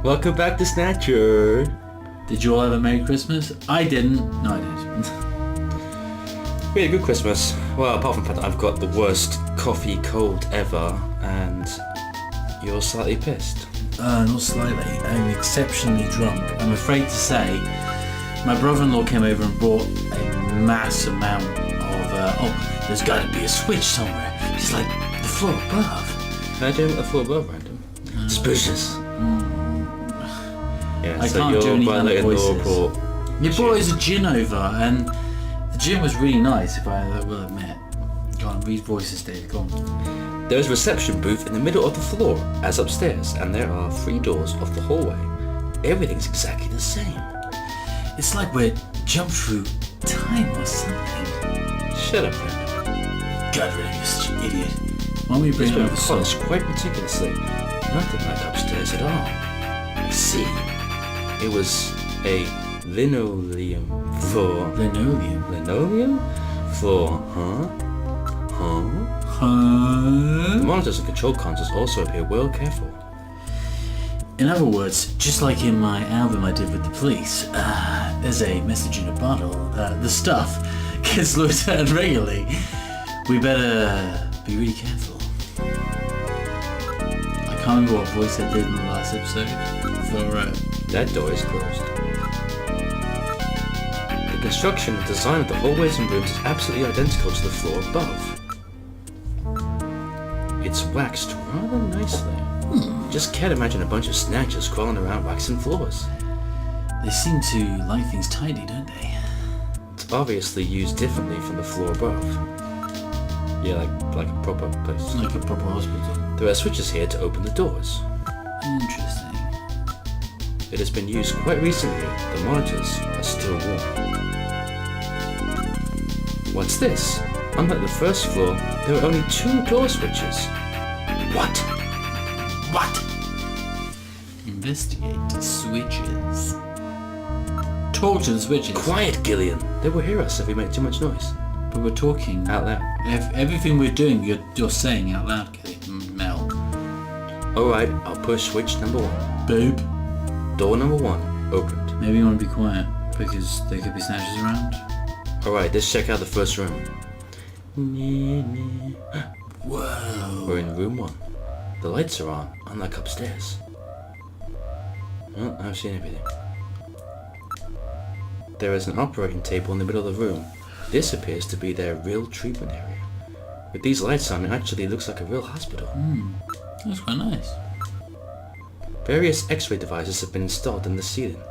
Welcome back to Snatcher. Did you all have a Merry Christmas? I didn't. No, I didn't. We had a good Christmas. Well, apart from the fact that I've got the worst coffee cold ever, and you're slightly pissed. Not slightly. I'm exceptionally drunk. I'm afraid to say, my brother-in-law came over and brought a mass amount of, there's got to be a switch somewhere. It's like the floor above. Can I do the floor above, random? Suspicious. Yeah, I so can't do any kind of voices. You brought us a gin over, and the gin was really nice, if I will admit. Go on, read voices, Dave. Go on. There is a reception booth in the middle of the floor, as upstairs, and there are 3 doors off the hallway. Everything's exactly the same. It's like we're jumped through time or something. Shut up, Brandon. God, really, you idiot. Why don't we bring it over polished quite meticulously. Nothing like upstairs at all. I see. It was a linoleum floor. Linoleum? Linoleum? Floor, huh? The monitors and control consoles also appear well careful. In other words, just like in my album I did with the police, there's a message in a bottle. The stuff gets looked at regularly. We better be really careful. I can't remember what voice I did in the last episode. That door is closed. The construction and design of the hallways and rooms is absolutely identical to the floor above. It's waxed rather nicely. Just can't imagine a bunch of snatchers crawling around waxing floors. They seem to like things tidy, don't they? It's obviously used differently from the floor above. Yeah, like a proper place. Like a proper hospital. There are switches here to open the doors. Interesting. It has been used quite recently. The monitors are still warm. What's this? Unlike the first floor, there are only 2 door switches. What? Investigate the switches. Talk to the switches. Quiet, Gillian. They will hear us if we make too much noise. But we're talking out loud. Everything we're doing, you're saying out loud, Mel. Alright, I'll push switch number 1. Boop. Door number 1 opened. Maybe you want to be quiet, because there could be snatchers around. Alright, let's check out the first room. Whoa. We're in room 1. The lights are on, unlike upstairs. Well, I've seen everything. There is an operating table in the middle of the room. This appears to be their real treatment area. With these lights on, it actually looks like a real hospital. That's quite nice. Various X-ray devices have been installed in the ceiling.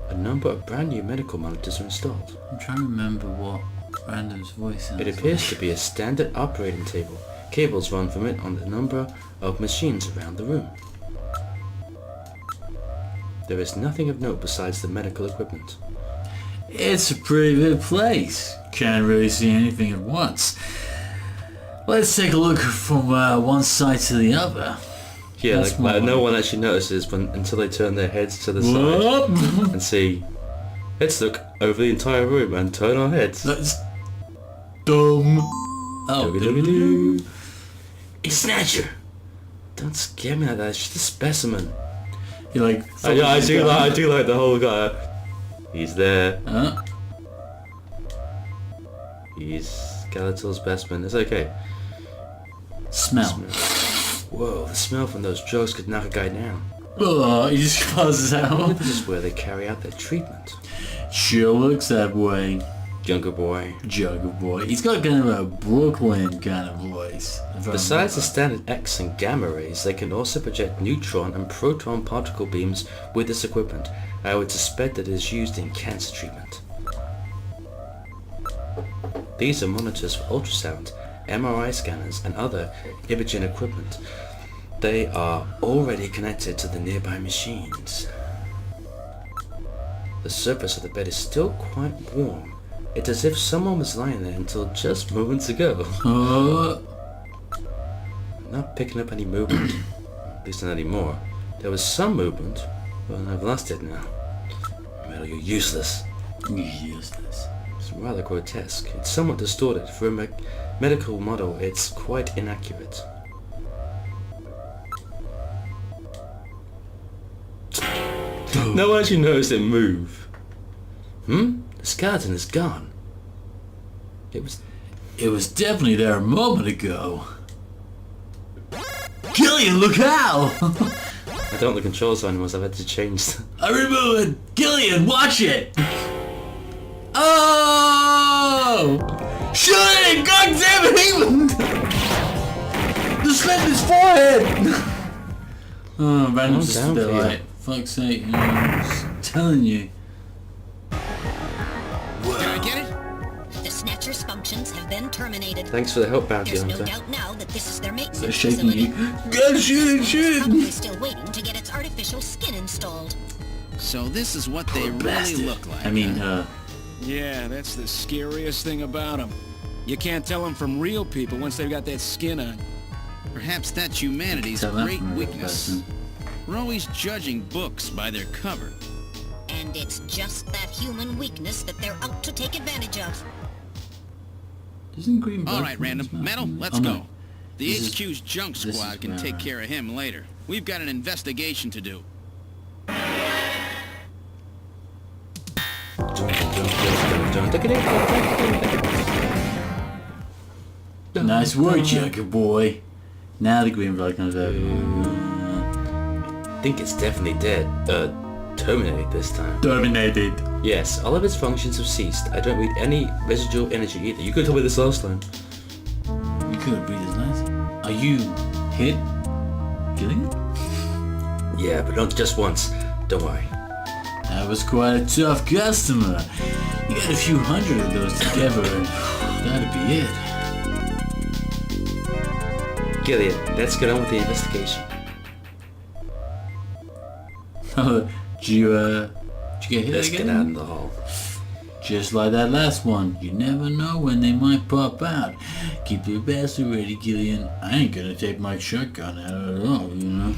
A number of brand new medical monitors are installed. I'm trying to remember what Random's voice sounds It appears to be a standard operating table. Cables run from it on a number of machines around the room. There is nothing of note besides the medical equipment. It's a pretty big place. Can't really see anything at once. Let's take a look from one side to the other. Yeah, like no one actually notices until they turn their heads to the side and see. Let's look over the entire room and turn our heads. That's dumb. Oh, it's Snatcher. Don't scare me like that. It's just a specimen. You like? I do like the whole guy. He's there. He's skeletal specimen. It's okay. Smell. Whoa, the smell from those drugs could knock a guy down. Oh, he just passes out. This is where they carry out their treatment. Sure looks that way. Younger boy. He's got kind of a Brooklyn kind of voice. Besides the standard X and gamma rays, they can also project neutron and proton particle beams with this equipment. I would suspect that it is used in cancer treatment. These are monitors for ultrasound, MRI scanners, and other imaging equipment. They are already connected to the nearby machines. The surface of the bed is still quite warm. It's as if someone was lying there until just moments ago. Not picking up any movement. At least not anymore. There was some movement, but I've lost it now. Well, you're useless. It's rather grotesque. It's somewhat distorted. For a medical model, it's quite inaccurate. No one actually noticed it move. The skeleton is gone. It was definitely there a moment ago. Gillian, look out! I don't know the controls on was. I've had to change them. I remove it! Gillian, watch it! Oh! Shoot it! God damn it! Just slit his forehead! Oh, random just a bit like, fuck's sake, I'm just telling you. Can I get it? The Snatcher's functions have been terminated. Thanks for the help, Bounty There's Hunter. no doubt now that this is their maintenance They're shaking facility. you. Go shoot it! Probably still waiting to get its artificial skin installed. So this is what they really look like. I mean, Yeah, that's the scariest thing about them. You can't tell them from real people once they've got that skin on. Perhaps that's humanity's tell that great from a real weakness. person. We're always judging books by their cover. And it's just that human weakness that they're out to take advantage of. Doesn't green All blood right, come random. from his Metal, mouth? let's Oh, go. no. The This is- HQ's junk this is squad can where take I- care of him later. We've got an investigation to do. Nice work, Jugger boy. Now the green blood comes over. I think it's definitely dead. Terminated this time. Terminated. Yes, all of its functions have ceased. I don't read any residual energy either. You could have told me this last time. You could breathe as nice. Are you hit? Gillian? Yeah, but not just once. Don't worry. That was quite a tough customer. You got a few hundred of those together and that'd be it. Gillian, let's get on with the investigation. Did you get hit Let's get again? out in the hall. Just like that last one. You never know when they might pop out. Keep your bastard ready, Gillian. I ain't gonna take my shotgun out at all, you know?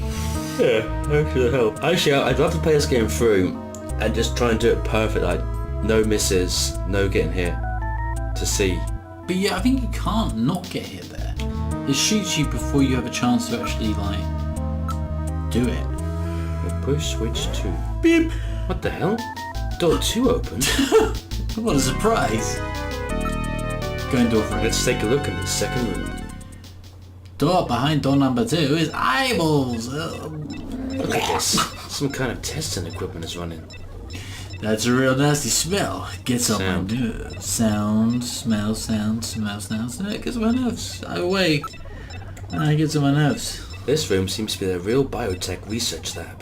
Yeah, that should help. Actually, I'd love to play this game through and just try and do it perfect, like no misses, no getting hit, to see. But yeah, I think you can't not get hit there. It shoots you before you have a chance to actually, like, do it. Push switch 2. Beep! What the hell? Door 2 opened. What a surprise! Go and door for it. Let's take a look in the second room. Door behind door number 2 is eyeballs! Look at this. Some kind of testing equipment is running. That's a real nasty smell. Gets on Sound. my nerves. Sound, smell, sound, smell, sound. It gets on my nerves. Either way, it gets on my nerves. This room seems to be a real biotech research lab.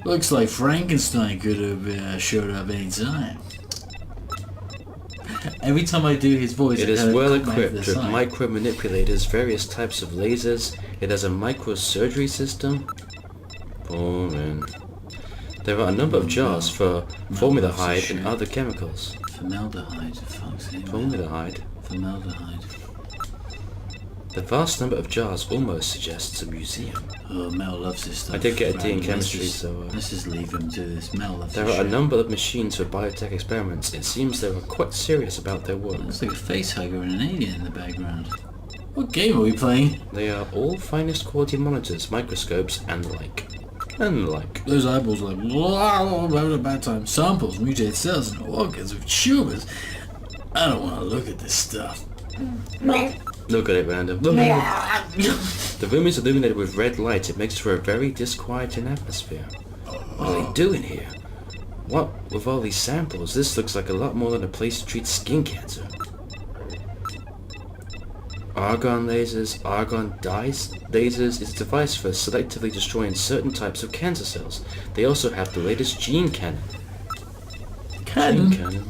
Looks like Frankenstein could have showed up any time. Every time I do his voice, It I is kinda well cock my head to equipped the with side. micro manipulators, various types of lasers. It has a microsurgery system. Boring. There are a number of jars for formaldehyde and other chemicals. Formaldehyde, fuck's sake. Formaldehyde. Formaldehyde. The vast number of jars almost suggests a museum. Oh, Mel loves this stuff. I did get a D in Right, chemistry, let's just- so, let's just leave him to this. Mel loves There this are a shit. number of machines for biotech experiments. It seems they are quite serious about their work. Looks like a face hugger and an alien in the background. What game are we playing? They are all finest quality monitors, microscopes, and the like. And the like. Those eyeballs are like, blah, having a bad time. Samples, mutated cells, and organs with tumors. I don't want to look at this stuff. Look at it, random. Look at it. The room is illuminated with red light. It makes for a very disquieting atmosphere. What are they doing here? What with all these samples? This looks like a lot more than a place to treat skin cancer. Argon lasers, argon dyes lasers is a device for selectively destroying certain types of cancer cells. They also have the latest gene cannon. Gene cannon.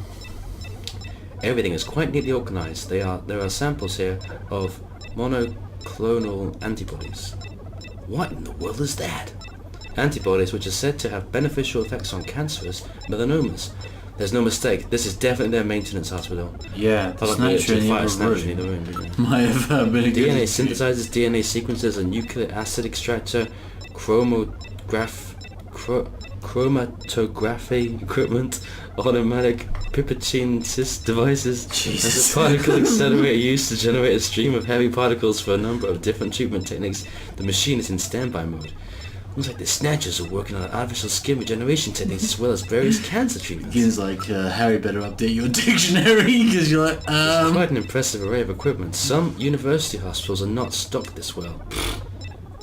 Everything is quite neatly organized. There are samples here of monoclonal antibodies. What in the world is that? Antibodies which are said to have beneficial effects on cancerous melanomas. There's no mistake. This is definitely their maintenance hospital. Yeah, the Followed by Snatcher in the fire other Snatcher in the room. room. Didn't it? Might have been a good DNA excuse. synthesizes DNA sequences, a nucleic acid extractor, chromatography equipment, automatic pipetting devices, Jesus. and a particle accelerator used to generate a stream of heavy particles for a number of different treatment techniques. The machine is in standby mode. Looks like the Snatchers are working on artificial skin regeneration techniques as well as various cancer treatments. Gillian's like, Harry, better update your dictionary, because you're like, It's quite an impressive array of equipment. Some university hospitals are not stocked this well.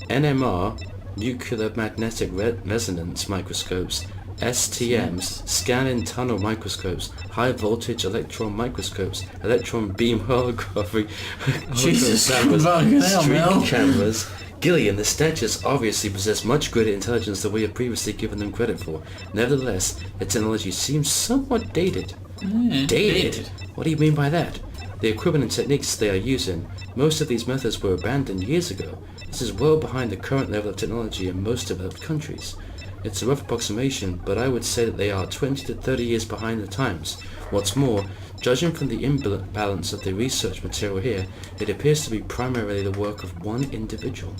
NMR, nuclear magnetic resonance microscopes, STMs, scan-in tunnel microscopes, high-voltage electron microscopes, electron beam holography, Jesus, cameras, fucking hell, stream Mel. cameras. Gillian, the Snatchers obviously possess much greater intelligence than we have previously given them credit for. Nevertheless, their technology seems somewhat dated. Dated? What do you mean by that? The equipment and techniques they are using, most of these methods were abandoned years ago. This is well behind the current level of technology in most developed countries. It's a rough approximation, but I would say that they are 20 to 30 years behind the times. What's more, judging from the imbalance of the research material here, it appears to be primarily the work of one individual.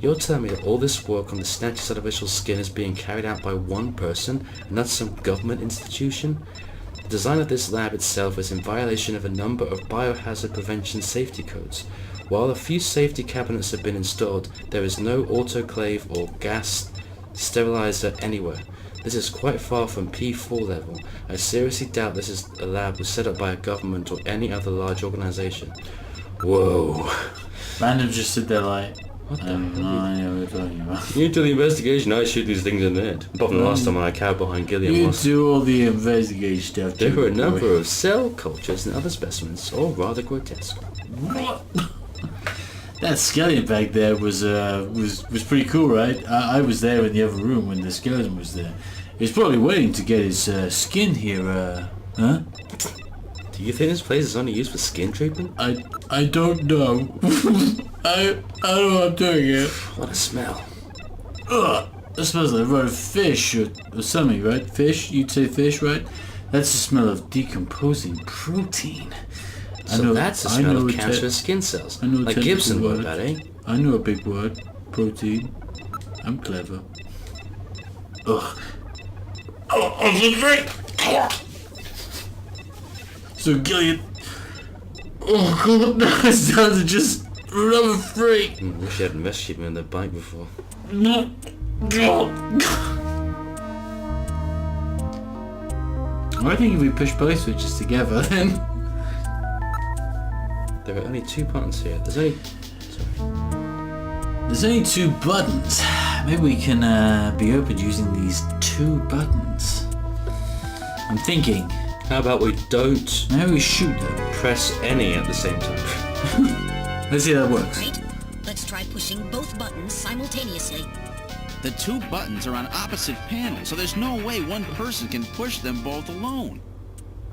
You're telling me that all this work on the Snatcher's artificial skin is being carried out by one person, and not some government institution? The design of this lab itself is in violation of a number of biohazard prevention safety codes. While a few safety cabinets have been installed, there is no autoclave or gas sterilizer anywhere. This is quite far from P4 level. I seriously doubt this is a lab was set up by a government or any other large organization. Whoa. Random just stood there like, What the no idea what you're talking about. You do the investigation, I shoot these things in the head. Apart from the last time I cowed behind Gillian You was. do all the investigation stuff. There were a boy. number of cell cultures and other specimens, all rather grotesque. What? That skeleton back there was pretty cool, right? I was there in the other room when the skeleton was there. He was probably waiting to get his skin here, huh? Do you think this place is only used for skin treatment? I don't know. I don't know what I'm doing here. What a smell. Ugh, that smells like rotten fish or something, right? Fish? You'd say fish, right? That's the smell of decomposing protein. So that's the smell of cancerous skin cells. I know a Like technical Gibson word. wrote that, eh? I know a big word. Protein. I'm clever. Ugh. So Gillian. Oh god, now it's time to just run free. Wish you hadn't rescued me on the bike before. No. I think if we push both switches together, then There are only two buttons here. There's only 2 buttons. Maybe we can be opened using these 2 buttons. I'm thinking. How about we don't Maybe we shoot them. press any at the same time? Let's see how that works. Right? Let's try pushing both buttons simultaneously. The 2 buttons are on opposite panels, so there's no way one person can push them both alone.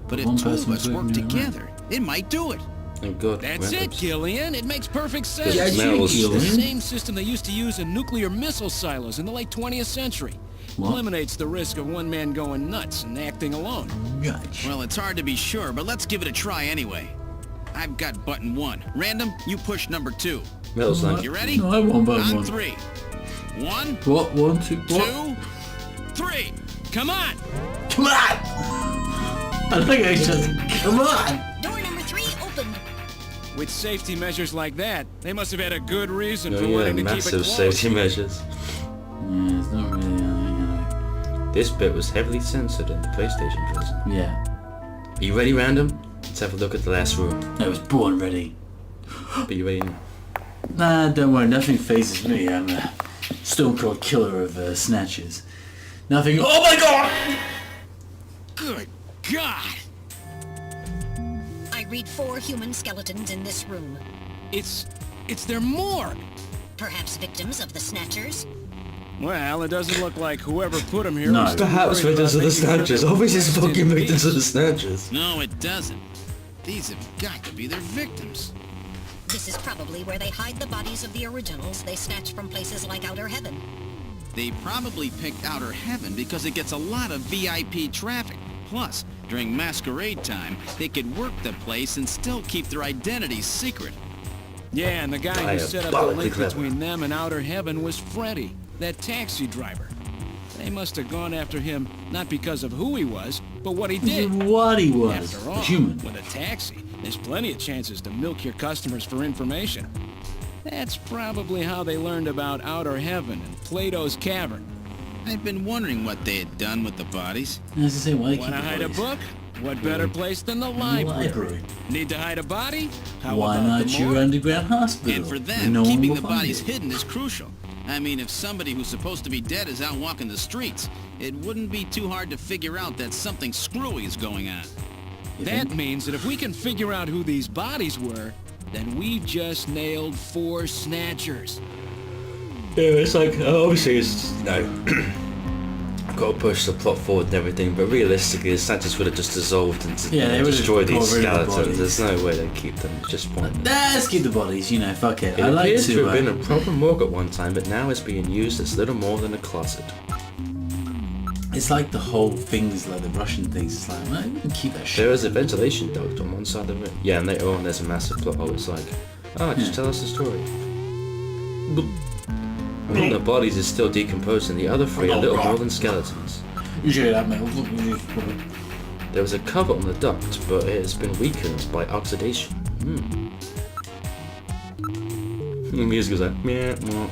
But if One 2 of person us pushing work them together, it might do it. Thank God. That's it, weapons. Gillian. It makes perfect sense. Yeah, It's smells. the same system they used to use in nuclear missile silos in the late 20th century. What? Eliminates the risk of one man going nuts and acting alone. Gotcha. Well, it's hard to be sure, but let's give it a try anyway. I've got button 1. Random, you push number 2. Metal's like, You ready? No, I want button On 1. 3. 1, What? 1, 2, 2, what? 3. Come on! Come on! I think I just... Come on! Door number 3 opened. With safety measures like that, they must have had a good reason oh for yeah, wanting to keep it massive closed. safety measures. Yeah, it's not really... This bit was heavily censored in the PlayStation version. yeah. Are you ready, Random? Let's have a look at the last room. I was born ready. But you ready now? Nah, don't worry, nothing phases me. I'm a stone cold killer of snatches. Nothing... Oh my god! Good God! I read 4 human skeletons in this room. It's their morgue. Perhaps victims of the Snatchers? Well, it doesn't look like whoever put them here No. was too Perhaps worried victims of about the making sure Snatchers. they were Obviously it's dressed in fucking victims of the peace. Snatchers. No, it doesn't. These have got to be their victims. This is probably where they hide the bodies of the originals they snatch from places like Outer Heaven. They probably picked Outer Heaven because it gets a lot of VIP traffic. Plus, during masquerade time, they could work the place and still keep their identities secret. Yeah, and the guy who set up the Diabolically link clever. between them and Outer Heaven was Freddy, that taxi driver. They must have gone after him not because of who he was, but what he did. What he was. After all, Human. with a taxi, there's plenty of chances to milk your customers for information. That's probably how they learned about outer heaven and Plato's cavern. I've been wondering what they had done with the bodies. As I say, why keep Want the to hide a bodies? book? What better place than the library? Need to hide a body? How Why about not the your morgue? underground hospital? And for them, No one keeping will the find bodies it. hidden is crucial. I mean, if somebody who's supposed to be dead is out walking the streets, it wouldn't be too hard to figure out that something screwy is going on. That means that if we can figure out who these bodies were, then we've just nailed 4 snatchers. Yeah, it's like, obviously it's, you know, I've got to push the plot forward and everything, but realistically the Snatchers would have just dissolved and Yeah, they would have destroyed these got rid of the skeletons. bodies. There's no way they'd keep them, it's just pointless. Let's keep the bodies, you know, fuck it. It I like appears to to... have been a proper morgue at one time, but now it's being used as little more than a closet. It's like the whole things, like the Russian things. It's like, well, we can keep that shit. There is a ventilation duct on one side of it. Yeah, and later on there's a massive plot hole. It's like, just tell us the story. One of the bodies is still decomposing, the other 3 are little more than skeletons. You should hear that, mate. There was a cover on the duct, but it has been weakened by oxidation. The music is like, meh, meh,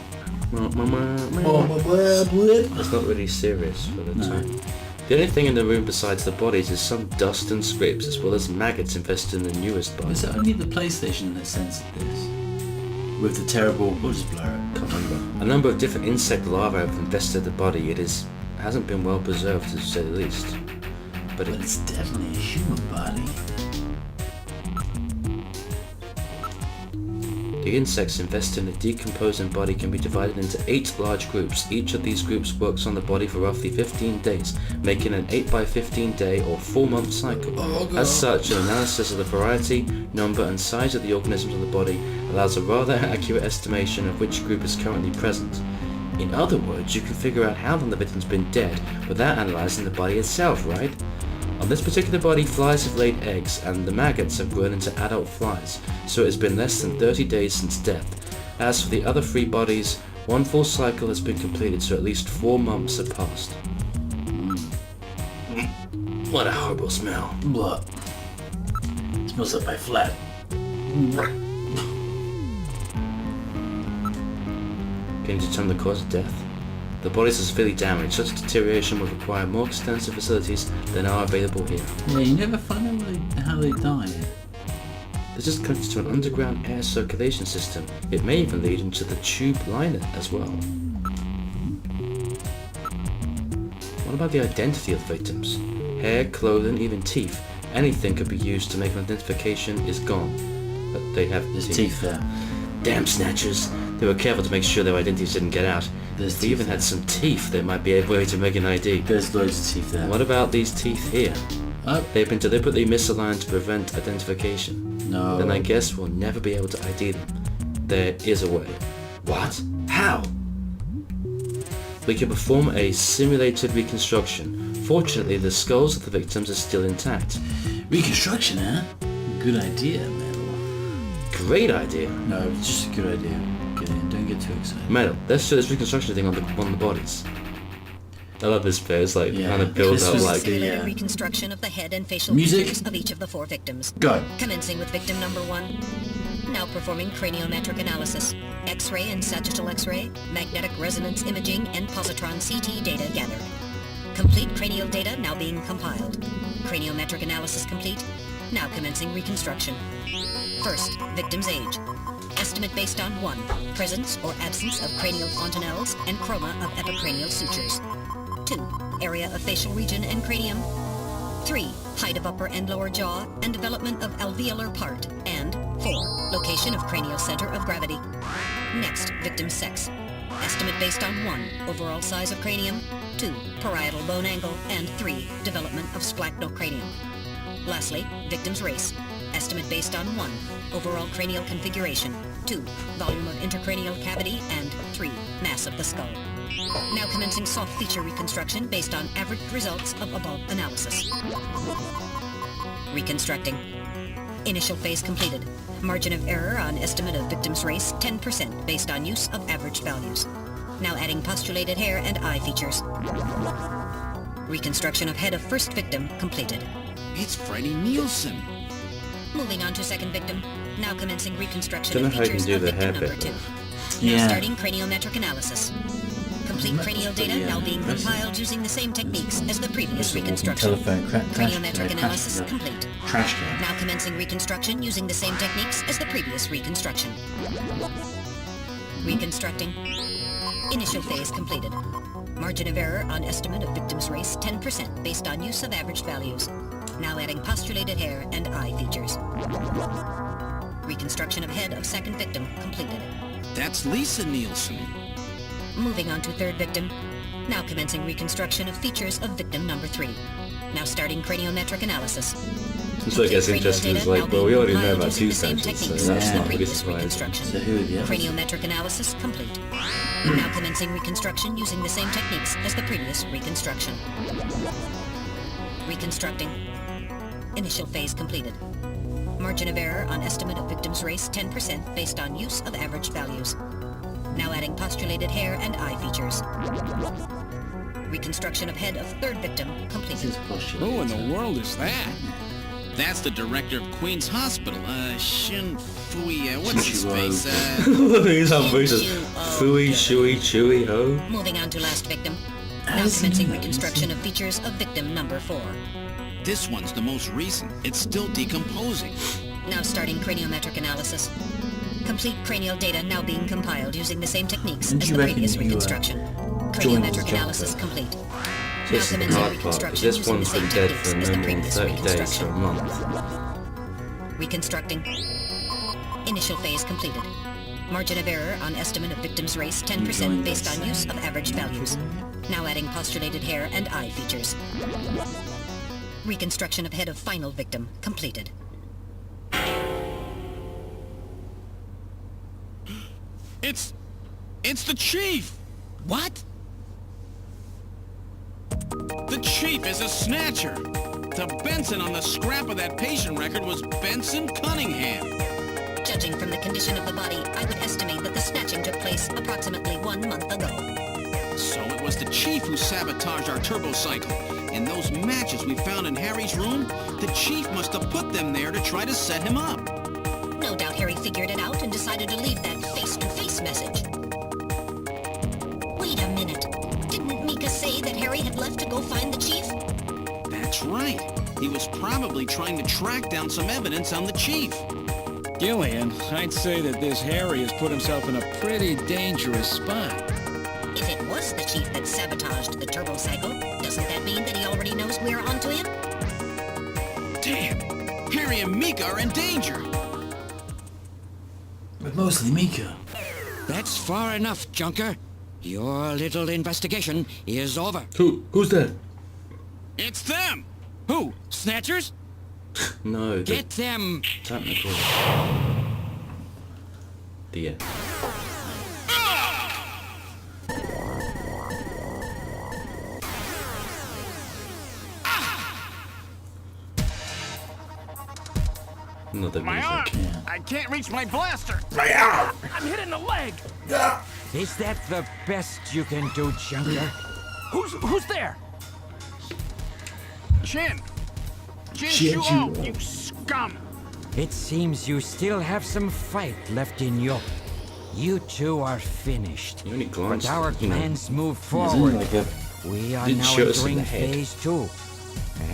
meh, meh, meh. That's not really serious for the time. The only thing in the room besides the bodies is some dust and scrapes, as well as maggots infested in the newest body. Is it only the PlayStation that censored this? With the terrible... We'll just blur it. Can't remember. A number of different insect larvae have infested the body. It hasn't been well preserved, to say the least. But It's definitely a human body. the insects infesting the decomposing body can be divided into 8 large groups. Each of these groups works on the body for roughly 15 days, making an 8 by 15 day or 4-month cycle. As such, an analysis of the variety, number and size of the organisms in the body allows a rather accurate estimation of which group is currently present. In other words, you can figure out how long the victim's been dead without analysing the body itself, right? On this particular body, flies have laid eggs and the maggots have grown into adult flies, so it has been less than 30 days since death. As for the other 3 bodies, 1 full cycle has been completed, so at least 4 months have passed. What a horrible smell. Blah. Smells like my flat. Can you determine the cause of death? The bodies are severely damaged. Such deterioration would require more extensive facilities than are available here. Yeah, you never find out how they die. This is connected to an underground air circulation system. It may even lead into the tube liner as well. What about the identity of the victims? Hair, clothing, even teeth. Anything could be used to make an identification is gone. But they have There's teeth there. Damn Snatchers. They were careful to make sure their identities didn't get out. There's They teeth even had some teeth that might be a way to make an ID. There's loads of teeth there. What about these teeth here? Oh, They've been deliberately misaligned to prevent identification. no. Then I guess we'll never be able to ID them. There is a way. What? How? We can perform a simulated reconstruction. Fortunately, the skulls of the victims are still intact. Reconstruction, huh? Good idea, Metal. Great idea. No, it's just a good idea. Gillian, don't get too excited. Metal, let's do this reconstruction thing on the bodies. I love this bit. It's like Yeah. kind of builds This up was like the- Simulated reconstruction of the head and facial Music. features of each of the 4 victims. Go. Commencing with victim number 1. Now performing craniometric analysis. X-ray and sagittal X-ray, magnetic resonance imaging, and positron CT data gathered. Complete cranial data now being compiled. Craniometric analysis complete. Now commencing reconstruction. First, victim's age. Estimate based on 1. Presence or absence of cranial fontanelles and chroma of epicranial sutures. 2. Area of facial region and cranium. 3. Height of upper and lower jaw and development of alveolar part. And 4. Location of cranial center of gravity. Next, victim's sex. Estimate based on 1. Overall size of cranium. 2. Parietal bone angle. And 3. Development of splachnocranium. Lastly, victim's race. Estimate based on 1. Overall cranial configuration. 2. Volume of intracranial cavity. And 3. Mass of the skull. Now commencing soft feature reconstruction based on averaged results of above analysis. Reconstructing. Initial phase completed. Margin of error on estimate of victim's race 10% based on use of average values. Now adding postulated hair and eye features. Reconstruction of head of first victim completed. It's Freddie Nielsen. Moving on to second victim. Now commencing reconstruction Don't know of how you can features do of the victim hair number bit, 2. though. Now Yeah. starting craniometric analysis. Complete cranial data now being compiled using the same techniques as the previous reconstruction. Telephone Craniometric analysis complete. Trash can. Now commencing reconstruction using the same techniques as the previous reconstruction. Reconstructing. Initial phase completed. Margin of error on estimate of victim's race 10% based on use of average values. Now adding postulated hair and eye features. Reconstruction of head of second victim completed. That's Lisa Nielsen. Moving on to third victim. Now commencing reconstruction of features of victim number 3. Now starting craniometric analysis. It's what gets interesting is like, well, we already know about two Snatchers, so that's Yeah. not really previous surprising. reconstruction. So who are the others? Craniometric analysis complete. Now commencing reconstruction using the same techniques as the previous reconstruction. Reconstructing. Initial phase completed. Margin of error on estimate of victim's race 10% based on use of average values. Now adding postulated hair and eye features. Reconstruction of head of third victim This completed. is postulated. Who in the world is that? That's the director of Queen's Hospital, Shin Fui, what's his Shinjuo. face? He's how voices. Fooey, shooey, chewy, ho. Moving on to last victim. Now As commencing you reconstruction of features of victim number 4. This one's the most recent. It's still decomposing. Now starting craniometric analysis. Complete cranial data now being compiled using the same techniques Didn't as you the reckon previous you, reconstruction. joined Craniometric the analysis job, complete. So this is the commencing hard part, reconstruction because this using the one's same been dead techniques for as no the more than previous 30 days to a reconstruction. month. Reconstructing. Initial phase completed. Margin of error on estimate of victim's race 10% based on use of average values. Now adding postulated hair and eye features. Reconstruction of head of final victim completed. It's the Chief! What? The Chief is a Snatcher! The Benson on the scrap of that patient record was Benson Cunningham. Judging from the condition of the body, I would estimate that the snatching took place approximately 1 month ago. So it was the Chief who sabotaged our turbocycle. And those matches we found in Harry's room, the Chief must have put them there to try to set him up. No doubt Harry figured it out and decided to leave that face-to-face message. Wait a minute. Didn't Mika say that Harry had left to go find the Chief? That's right. He was probably trying to track down some evidence on the Chief. Gillian, I'd say that this Harry has put himself in a pretty dangerous spot. If it was the Chief that sabotaged the turbocycle, doesn't that mean that he already knows we're onto him? Damn! Harry and Mika are in danger! But mostly Mika. That's far enough, Junker. Your little investigation is over. Who's that? It's them! Who? Snatchers? No, the Get them! technical. The end. Another My music. arm! Yeah. I can't reach my blaster! I'm hitting the leg! Is that the best you can do, Junker? Who's there? Chin! Chin Chuo, Chuo. you scum! It seems you still have some fight left in you. You two are finished. You only But glanced, our you know. plans move Isn't forward. it like a... We are Didn't now shoot us in entering the head. phase 2.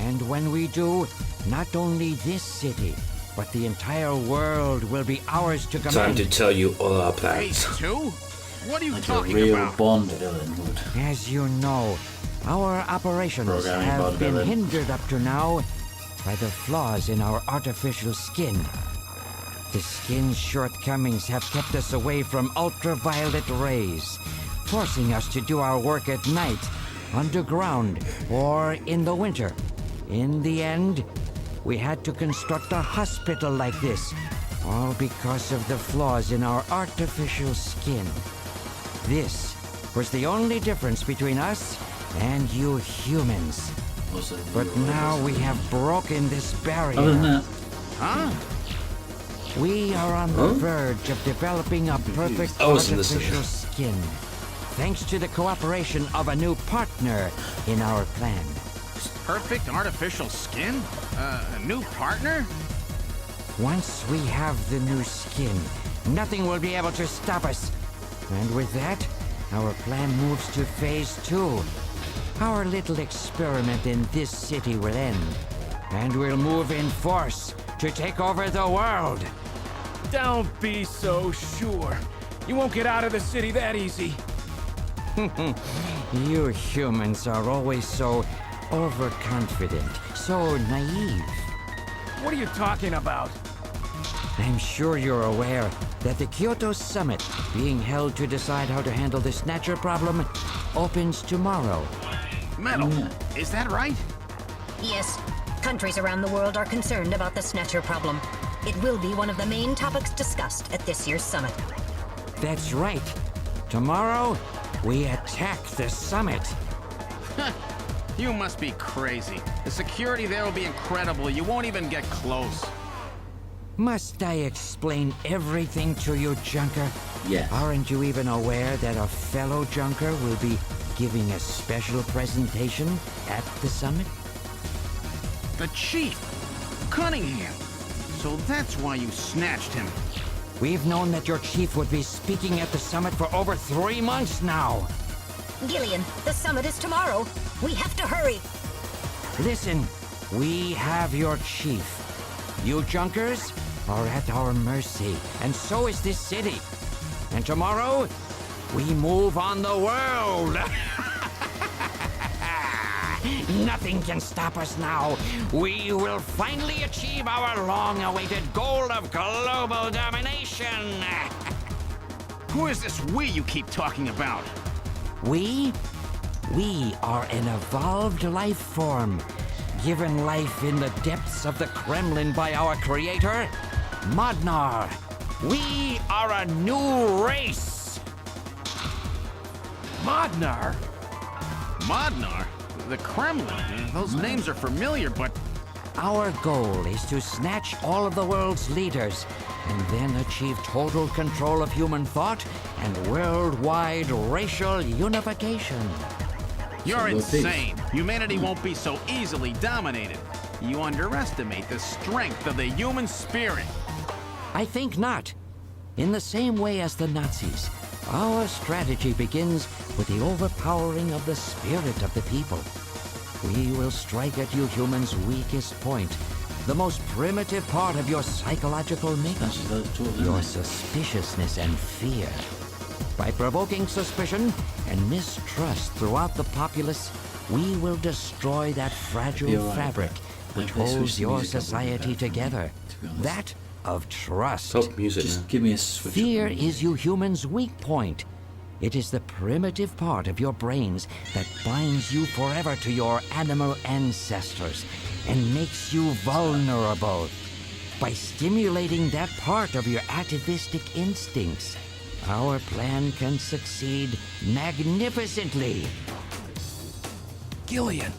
And when we do, not only this city, but the entire world will be ours to Time command. to tell you all our plans. Phase 2? What are you Like a talking real about? Bond villain would. As you know, our operations Programming have Bond been villain. hindered up to now by the flaws in our artificial skin. The skin's shortcomings have kept us away from ultraviolet rays, forcing us to do our work at night, underground, or in the winter. In the end, we had to construct a hospital like this, all because of the flaws in our artificial skin. This was the only difference between us and you humans. Also, But now we have broken this barrier. other than that, Huh? We are on the verge of developing a perfect I wasn't listening. artificial skin, thanks to the cooperation of a new partner in our plan. Perfect artificial skin? A new partner? Once we have the new skin, nothing will be able to stop us. And with that, our plan moves to phase 2. Our little experiment in this city will end, and we'll move in force to take over the world. Don't be so sure. You won't get out of the city that easy. You humans are always so overconfident, so naive. What are you talking about? I'm sure you're aware that the Kyoto Summit, being held to decide how to handle the Snatcher problem, opens tomorrow. Metal, is that right? Yes, countries around the world are concerned about the Snatcher problem. It will be one of the main topics discussed at this year's summit. That's right. Tomorrow, we attack the summit. You must be crazy. The security there will be incredible. You won't even get close. Must I explain everything to you, Junker? Yes. Aren't you even aware that a fellow Junker will be giving a special presentation at the summit? The chief, Cunningham. So that's why you snatched him. We've known that your chief would be speaking at the summit for over 3 months now. Gillian, the summit is tomorrow. We have to hurry. Listen, we have your chief. You Junkers are at our mercy, and so is this city. And tomorrow, we move on the world. Nothing can stop us now. We will finally achieve our long-awaited goal of global domination. Who is this we you keep talking about? We are an evolved life form, given life in the depths of the Kremlin by our creator, Modnar. We are a new race. Modnar? Modnar? The Kremlin? Those names are familiar, but... Our goal is to snatch all of the world's leaders and then achieve total control of human thought and worldwide racial unification. You're insane. Humanity won't be so easily dominated. You underestimate the strength of the human spirit. I think not. In the same way as the Nazis, our strategy begins with the overpowering of the spirit of the people. We will strike at you humans' weakest point, the most primitive part of your psychological makeup, your suspiciousness and fear. By provoking suspicion and mistrust throughout the populace, we will destroy that fragile fabric which holds your society together. That of trust. Top music. Just give me a switch. Fear is you humans' weak point. It is the primitive part of your brains that binds you forever to your animal ancestors and makes you vulnerable. By stimulating that part of your atavistic instincts, our plan can succeed magnificently. Gillian,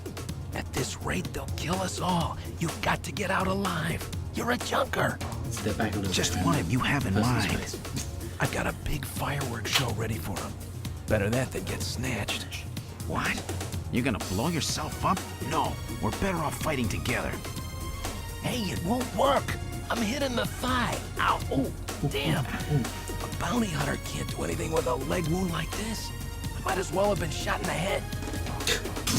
at this rate, they'll kill us all. You've got to get out alive. You're a junker. Step back a little Just bit. what have you have in Personal mind? space. I've got a big fireworks show ready for him. Better that than get snatched. What? You're gonna blow yourself up? No, we're better off fighting together. Hey, it won't work. I'm hit in the thigh. Ow. Oh, damn. A bounty hunter can't do anything with a leg wound like this. I might as well have been shot in the head.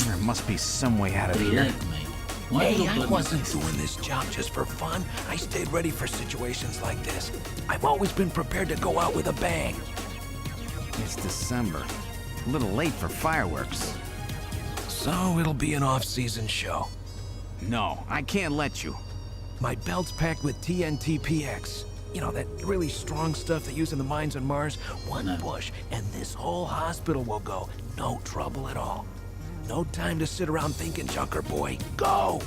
There must be some way out of Pretty here. leg, mate. Why Hey, you I bloody wasn't face? doing this job just for fun. I stayed ready for situations like this. I've always been prepared to go out with a bang. It's December. A little late for fireworks. So it'll be an off-season show. No, I can't let you. My belt's packed with TNT-PX. You know, that really strong stuff they use in the mines on Mars. One push, and this whole hospital will go. No trouble at all. No time to sit around thinking, Junker boy. Go!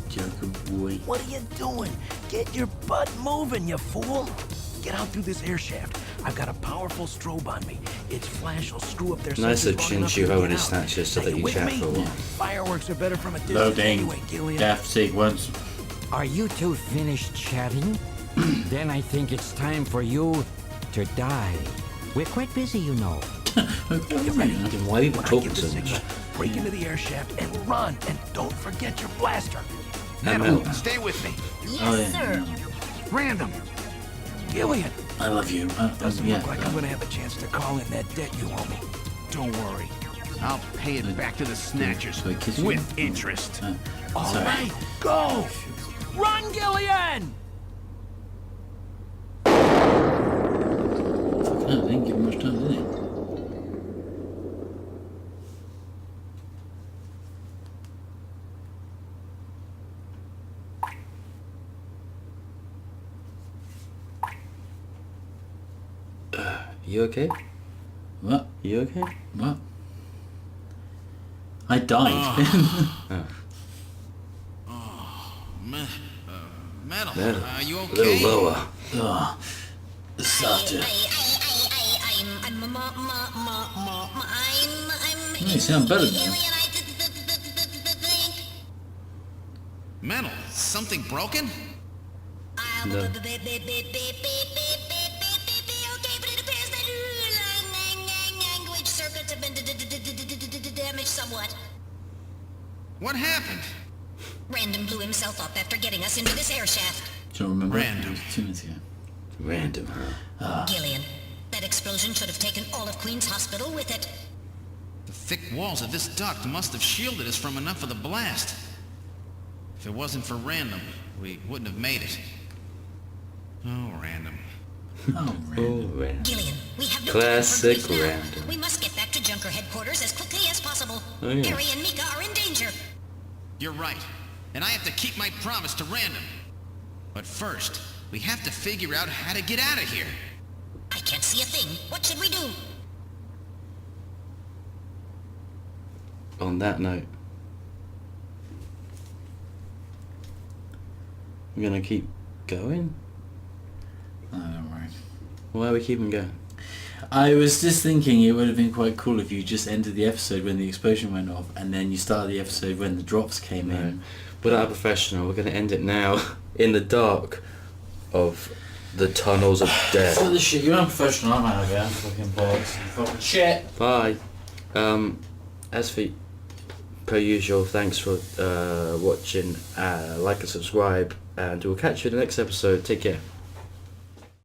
Joker boy. What are you doing? Get your butt moving, you fool! Get out through this air shaft. I've got a powerful strobe on me. Its flash will screw up their Nice sensors of long enough Shinshu to Ho get and his out. Snatcher so Now, that you with chat me? for a while. Fireworks are better from a distance Loading. anyway, Gillian. Death sequence. Are you two finished chatting? Then I think it's time for you to die. We're quite busy, you know. You ready? Then why are you When I talking give the so signal, much? break into the air shaft and run, and don't forget your blaster. Metal, Metal. stay with me. Yes, sir. Random. Gillian. I love you. Doesn't yeah, look like I'm gonna have a chance to call in that debt you owe me. Don't worry. I'll pay it back to the Snatchers Wait, kiss you? with interest. All sorry. right, go! Run, Gillian! Fucking hell, didn't give him much time, did he? You okay? What? You okay? What? I died. Metal, Metal. are you A okay? little lower. Oh, Starter. You sound better now. Metal, something broken? No. Language circuits have been damaged somewhat. What happened? Random blew himself up after getting us into this air shaft. Do you remember? Random. It was 2 minutes ago. Random, huh? Gillian, that explosion should have taken all of Queen's Hospital with it. The thick walls of this duct must have shielded us from enough of the blast. If it wasn't for Random, we wouldn't have made it. Oh, Random. Oh, Oh, random. Gillian, we have no Classic time for grief now. Random. We must get back to Junker headquarters as quickly as possible. Oh, yeah. Harry and Mika are in danger. You're right. And I have to keep my promise to Random. But first, we have to figure out how to get out of here. I can't see a thing. What should we do? On that note, we're gonna keep going? Oh, don't worry. Why are we keeping going? I was just thinking it would have been quite cool if you just ended the episode when the explosion went off and then you started the episode when the drops came in. We're not a professional. We're gonna end it now in the dark of the tunnels of For death. the shit, you're unprofessional, I'm out of here. Fucking bollocks. Fucking shit. Bye. As for per usual, thanks for watching. Like and subscribe, and we'll catch you in the next episode. Take care.